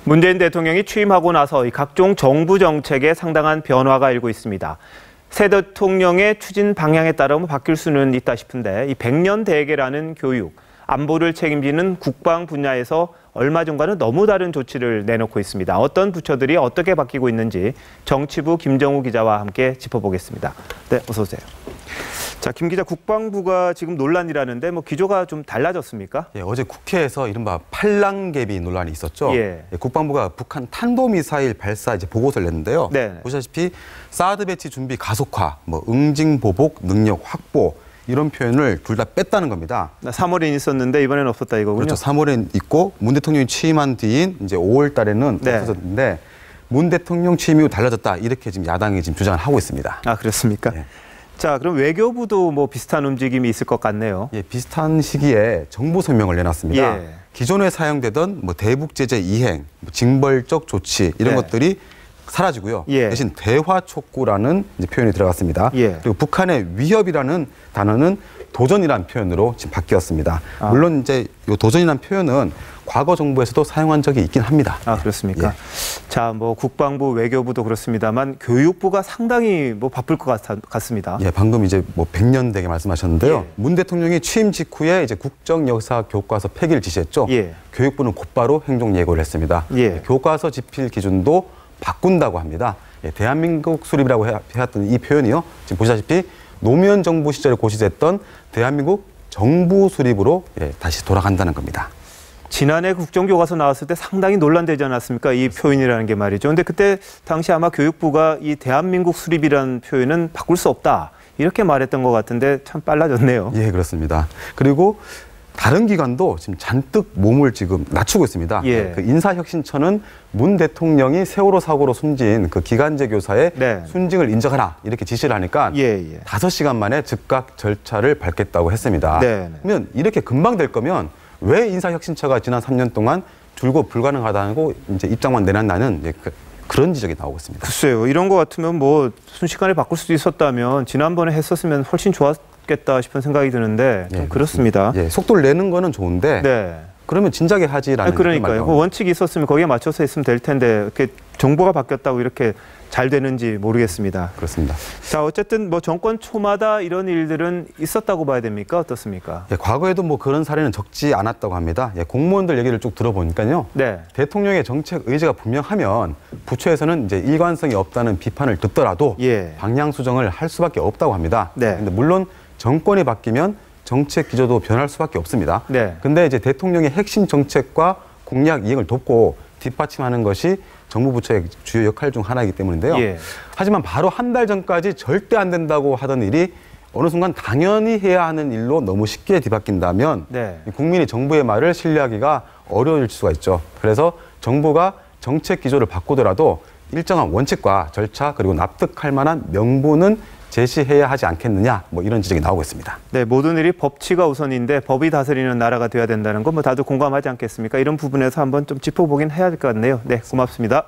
문재인 대통령이 취임하고 나서 이 각종 정부 정책에 상당한 변화가 일고 있습니다. 새 대통령의 추진 방향에 따라 바뀔 수는 있다 싶은데 이 100년 대계라는 교육, 안보를 책임지는 국방 분야에서 얼마 전과는 너무 다른 조치를 내놓고 있습니다. 어떤 부처들이 어떻게 바뀌고 있는지 정치부 김정우 기자와 함께 짚어보겠습니다. 네, 어서 오세요. 자, 김 기자, 국방부가 지금 논란이라는데 기조가 좀 달라졌습니까? 예, 어제 국회에서 이른바 팔랑개비 논란이 있었죠. 예. 국방부가 북한 탄도미사일 발사 보고서를 냈는데요. 네. 보시다시피 사드 배치 준비 가속화, 응징 보복 능력 확보 이런 표현을 둘 다 뺐다는 겁니다. 3월엔 있었는데 이번엔 없었다 이거군요. 그렇죠. 3월엔 있고 문 대통령이 취임한 뒤인 이제 5월 달에는 네. 없어졌는데 문 대통령 취임 이후 달라졌다 이렇게 지금 야당이 지금 주장을 하고 있습니다. 아, 그렇습니까? 예. 자, 그럼 외교부도 비슷한 움직임이 있을 것 같네요. 예, 비슷한 시기에 정부 성명을 내놨습니다. 예. 기존에 사용되던 대북 제재 이행, 징벌적 조치 이런 네. 것들이 사라지고요. 예. 대신 대화 촉구라는 표현이 들어갔습니다. 예. 그리고 북한의 위협이라는 단어는 도전이라는 표현으로 지금 바뀌었습니다. 아. 물론 이제 이 도전이라는 표현은 과거 정부에서도 사용한 적이 있긴 합니다. 아, 그렇습니까? 예. 자, 국방부, 외교부도 그렇습니다만 교육부가 상당히 바쁠 것 같습니다. 예, 방금 이제 100년 되게 말씀하셨는데요. 예. 문 대통령이 취임 직후에 이제 국정 역사 교과서 폐기를 지시했죠. 예. 교육부는 곧바로 행정 예고를 했습니다. 예. 교과서 집필 기준도 바꾼다고 합니다. 예, 대한민국 수립이라고 해왔던 이 표현이요. 지금 보시다시피 노무현 정부 시절에 고시됐던 대한민국 정부 수립으로 다시 돌아간다는 겁니다. 지난해 국정교과서 나왔을 때 상당히 논란되지 않았습니까? 이 표현이라는 게 말이죠. 근데 그때 당시 아마 교육부가 이 대한민국 수립이라는 표현은 바꿀 수 없다. 이렇게 말했던 것 같은데 참 빨라졌네요. 예, 그렇습니다. 그리고 다른 기관도 지금 잔뜩 몸을 지금 낮추고 있습니다. 예. 그 인사혁신처는 문 대통령이 세월호 사고로 숨진 그 기간제 교사의 네. 순직을 인정하라 이렇게 지시를 하니까 예. 5시간 만에 즉각 절차를 밟겠다고 했습니다. 네. 그러면 이렇게 금방 될 거면 왜 인사혁신처가 지난 3년 동안 줄곧 불가능하다고 이제 입장만 내놨나는 이제 그런 지적이 나오고 있습니다. 글쎄요. 이런 거 같으면 순식간에 바꿀 수도 있었다면 지난번에 했었으면 훨씬 좋았겠다 싶은 생각이 드는데 좀 그렇습니다. 예, 속도를 내는 거는 좋은데 네. 그러면 진작에 하지라는 그러니까요. 원칙이 있었으면 거기에 맞춰서 했으면 될 텐데 이렇게 정보가 바뀌었다고 이렇게 잘 되는지 모르겠습니다. 그렇습니다. 자, 어쨌든 정권 초마다 이런 일들은 있었다고 봐야 됩니까? 어떻습니까? 예, 과거에도 그런 사례는 적지 않았다고 합니다. 예, 공무원들 얘기를 쭉 들어보니까요. 네. 대통령의 정책 의지가 분명하면 부처에서는 이제 일관성이 없다는 비판을 듣더라도 예. 방향 수정을 할 수밖에 없다고 합니다. 네. 근데 물론 정권이 바뀌면 정책 기조도 변할 수밖에 없습니다. 네. 근데 이제 대통령의 핵심 정책과 공약 이행을 돕고 뒷받침하는 것이 정부 부처의 주요 역할 중 하나이기 때문인데요. 예. 하지만 바로 한 달 전까지 절대 안 된다고 하던 일이 어느 순간 당연히 해야 하는 일로 너무 쉽게 뒤바뀐다면 네. 국민이 정부의 말을 신뢰하기가 어려울 수가 있죠. 그래서 정부가 정책 기조를 바꾸더라도 일정한 원칙과 절차 그리고 납득할 만한 명분은 제시해야 하지 않겠느냐 이런 지적이 나오고 있습니다. 네, 모든 일이 법치가 우선인데 법이 다스리는 나라가 돼야 된다는 건 다들 공감하지 않겠습니까? 이런 부분에서 한번 좀 짚어보긴 해야 될 것 같네요. 네, 고맙습니다.